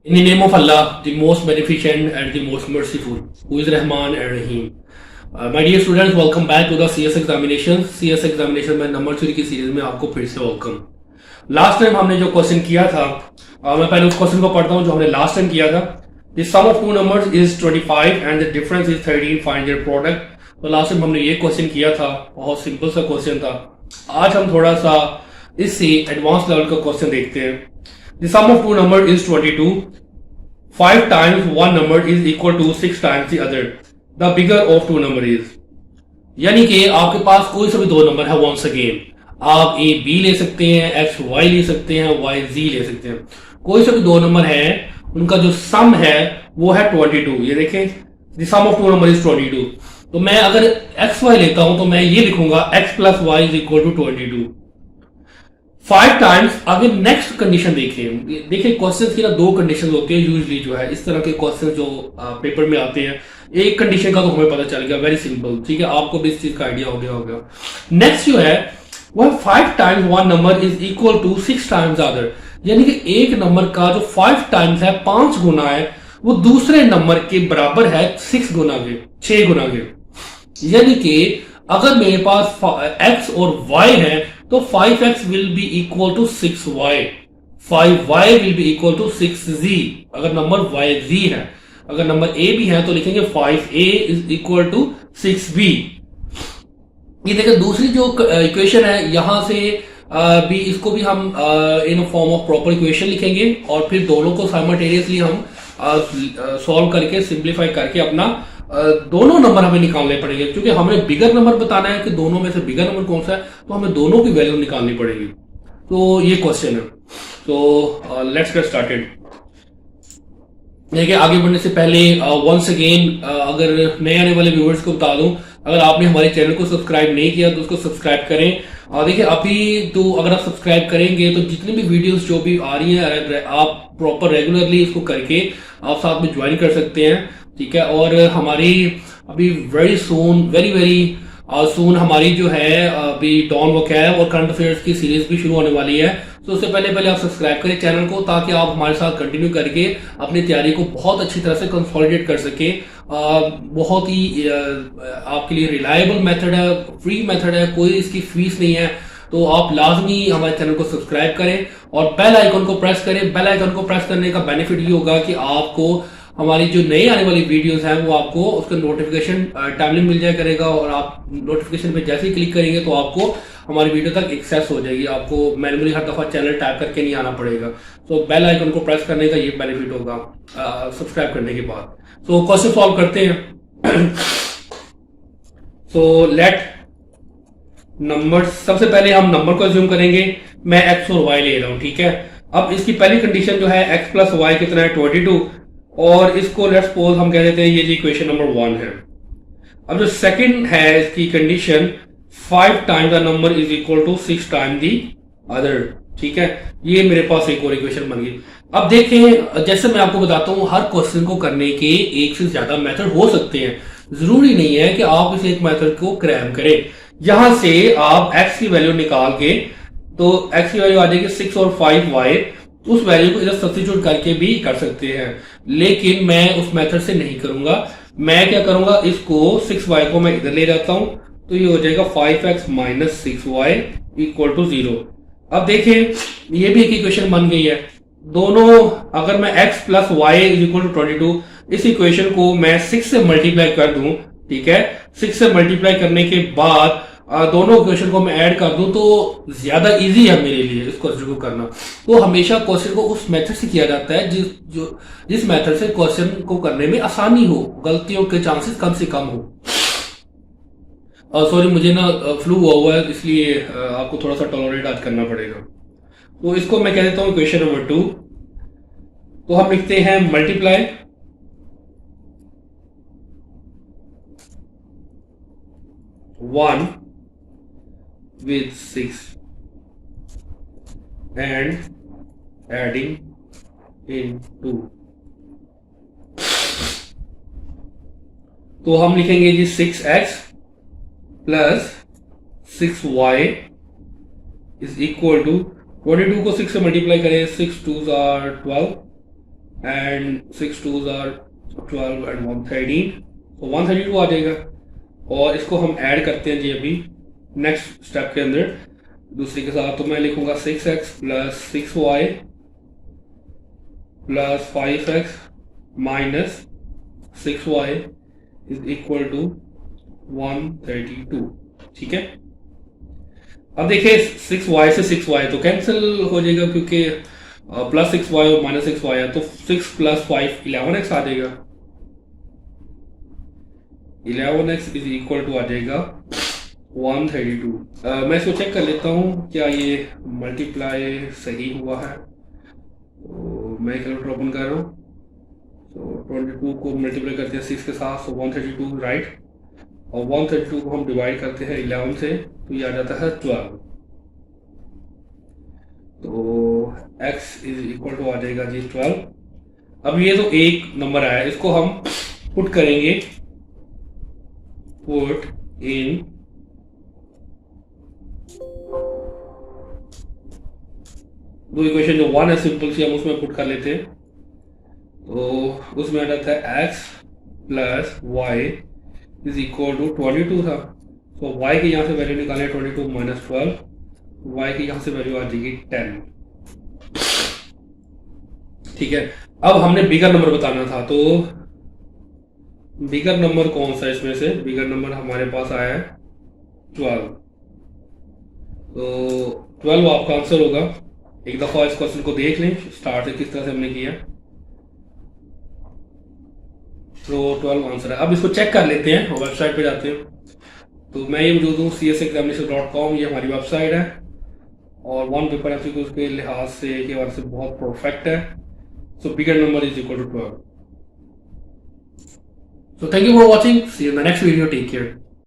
In the name of Allah, the most beneficent and the most merciful, who is Rahman and Rahim. My dear students, welcome back to the CS examinations. CS examination में number three की series में आपको फिर से welcome. Last time हमने जो question किया था, मैं पहले उस क्वेश्चन को पढ़ता हूँ जो हमने लास्ट टाइम किया था। The sum of two numbers is 25 and the difference is 13. Find their product. तो लास्ट टाइम हमने ये क्वेश्चन किया था, बहुत सिंपल सा क्वेश्चन था। आज हम थोड़ा सा इससे एडवांस लेवल का क्वेश्चन देखते हैं। The sum of two numbers is 22. 5 times one number is equal to 6 times the other. The bigger of two number is. यानी कि आपके पास कोई सा भी दो नंबर है, once again आप a b ले सकते हैं, x y ले सकते हैं, y z ले सकते हैं। कोई सा भी दो नंबर है, उनका जो सम है वो है 22। ये देखें, the sum of two number is 22। तो मैं अगर x y लेता हूं तो मैं ये लिखूंगा x plus y is equal to 22। 5 times, आगे नेक्स्ट कंडीशन देखिए क्वेश्चन की ना दो कंडीशन होती है यूजली, जो है इस तरह के क्वेश्चन जो पेपर में आते हैं। एक कंडीशन का तो हमें पता चल गया, वेरी सिंपल, ठीक है, आपको भी इस चीज का आइडिया हो गया होगा। नेक्स्ट जो है वो है 5 times one number is equal to 6 times other. यानी कि एक नंबर का जो 5 टाइम्स है, 5 गुना है, वो दूसरे नंबर के बराबर है 6 गुना के, 6 गुना के। यानी कि अगर मेरे पास x और y है तो 5x will be equal to 6y, 5y will be equal to 6z। अगर नंबर yz है, अगर नंबर a भी है तो लिखेंगे 5a is equal to 6b। ये देखिए दूसरी जो इक्वेशन है, यहां से भी इसको भी हम in form of proper equation लिखेंगे और फिर दोनों को साइमल्टेनियसली हम सॉल्व करके सिंप्लीफाई करके अपना दोनों नंबर हमें निकालने पड़ेंगे, क्योंकि हमें बिगर नंबर बताना है कि दोनों में से बिगर नंबर कौन सा है, तो हमें दोनों की वैल्यू निकालनी पड़ेगी। तो ये क्वेश्चन है। तो लेट्स गेट स्टार्टेड। देखिए आगे बढ़ने से पहले वंस अगेन अगर नए आने वाले व्यूअर्स को बता दूं, अगर आपने हमारे चैनल को सब्सक्राइब नहीं किया तो उसको सब्सक्राइब करें। देखिए अभी तो अगर आप सब्सक्राइब करेंगे तो जितनी भी वीडियोस जो भी आ रही है आप प्रॉपर रेगुलरली इसको करके आप साथ में ज्वाइन कर सकते हैं, ठीक है। और हमारी अभी वेरी सून, वेरी सून हमारी जो है अभी डॉन वोकैब और करंट अफेयर्स की सीरीज भी शुरू होने वाली है। तो उससे पहले आप सब्सक्राइब करें चैनल को, ताकि आप हमारे साथ कंटिन्यू करके अपनी तैयारी को बहुत अच्छी तरह से कंसोलिडेट कर सके। बहुत ही आपके लिए रिलायबल मेथड है, फ्री मेथड है, कोई इसकी फीस नहीं है। तो आप लाजमी हमारे चैनल को सब्सक्राइब करें और बेल आइकन को प्रेस करें। बेल आइकन को प्रेस करने का बेनिफिट ये होगा कि आपको हमारी जो नई आने वाली वीडियोस हैं वो आपको उसका नोटिफिकेशन टाइमली मिल जाया करेगा, और आप नोटिफिकेशन पे जैसे ही क्लिक करेंगे तो आपको हमारी वीडियो तक एक्सेस हो जाएगी। आपको मैन्युअली हर दफा चैनल टाइप करके नहीं आना पड़ेगा। तो बेल आइकन को प्रेस करने का ये बेनिफिट होगा सब्सक्राइब करने के बाद। तो क्वेश्चन सॉल्व करते हैं। सो लेट नंबर्स, सबसे पहले हम नंबर को अज्यूम करेंगे। मैं x और y ले रहा हूं, ठीक है। अब इसकी पहली कंडीशन जो है x प्लस वाई कितना है 22, और इसको लेट्स सपोज हम कह देते हैं ये जी इक्वेशन नंबर 1 है। अब जो सेकंड है इसकी condition 5 times the number is equal to 6 time the other, ठीक है। ये मेरे पास एक और इक्वेशन बन गई। अब देखें, जैसे मैं आपको बताता हूं हर क्वेश्चन को करने के एक से ज्यादा मेथड हो सकते हैं, जरूरी नहीं है कि आप इस एक मेथड को क्रैम करें। यहां से आप x की वैल्यू निकाल के, तो x की वैल्यू आ जाएगी 6 और 5y, उस वैल्यू को इधर सब्स्टिट्यूट करके भी कर सकते हैं, लेकिन मैं उस मेथड से नहीं करूंगा। मैं क्या करूंगा, इसको 6y को मैं इधर ले जाता हूं, तो ये हो जाएगा 5x minus 6y equal to 0। अब देखें ये भी एक इक्वेशन बन गई है। दोनों, अगर मैं x plus Y is equal to 22, इस इक्वेशन को मैं 6 से मल्टीप्लाई कर दूं, ठीक है। 6 से मल्टीप्लाई करने के बाद दोनों इक्वेशन को मैं ऐड कर दूं तो ज्यादा इजी है मेरे लिए इस क्वेश्चन को करना। तो हमेशा क्वेश्चन को उस मेथड से किया जाता है जिस मेथड से क्वेश्चन को करने में आसानी हो, गलतियों के चांसेस कम से कम हो। सॉरी, मुझे ना फ्लू हुआ है, इसलिए आपको थोड़ा सा टॉलरेट आज करना पड़ेगा। तो इसको मैं कह देता हूं इक्वेशन नंबर 2। तो हम लिखते हैं multiply 1 with 6 and adding in 2। तो हम लिखेंगे जी 6x plus 6y is equal to 22 को 6 से मल्टीप्लाई करें, 6 2s are 12, and 6 2s are 12 and 113, तो 132 आ जाएगा। और इसको हम ऐड करते हैं जी अभी नेक्स्ट स्टेप के अंदर दूसरे के साथ। तो मैं लिखूंगा 6x plus 6y plus 5x minus 6y is equal to 132। ठीक है, अब देखिए 6y से 6y तो कैंसिल हो जाएगा क्योंकि प्लस 6y और माइनस 6y है, तो 6 प्लस 5 11x आ जाएगा। 11x इज इक्वल टू आ जाएगा 132। मैं इसको चेक कर लेता हूँ क्या ये मल्टीप्लाई सही हुआ है। तो मैं कैलकुलेटर ओपन कर रहा हूँ, तो 22 को मल्टीप्लाई करते हैं 6 के साथ, तो 132 राइट, और 132 को हम डिवाइड करते हैं 11 से, तो ये आ जाता है 12। तो x इज इक्वल टू आ जाएगा जी 12। अब ये तो एक नंबर आया, इसको हम पुट करेंगे, पुट इन दो इक्वेशन जो 1 है सिंपल सी, हम उसमें पुट कर लेते हैं। तो उसमें आ जाता है x plus Y is equal to 22 था, तो y की यहाँ से वैल्यू निकालें 22 माइनस 12, y की यहाँ से वैल्यू आ जाएगी 10। ठीक है, अब हमने बिगर नंबर बताना था, तो बिगर नंबर कौन सा इसमें से? बिगर नंबर हमारे पास आया है 12, तो 12 आपका आंसर होगा। एक दफा इस क्वेश्चन को देख लें स्टार्ट से किस तरह से हमने किया, तो 12 आंसर है। अब इसको चेक कर लेते हैं और वेबसाइट पे जाते हैं। तो मैं ये मौजूद हूँ csexamination.com, ये हमारी वेबसाइट है और वन पेपर एमसीक्यूज के लिहाज से के बारे से बहुत परफेक्ट है। So bigger number is equal to 12। So thank you for watching. See you in the next video. Take care.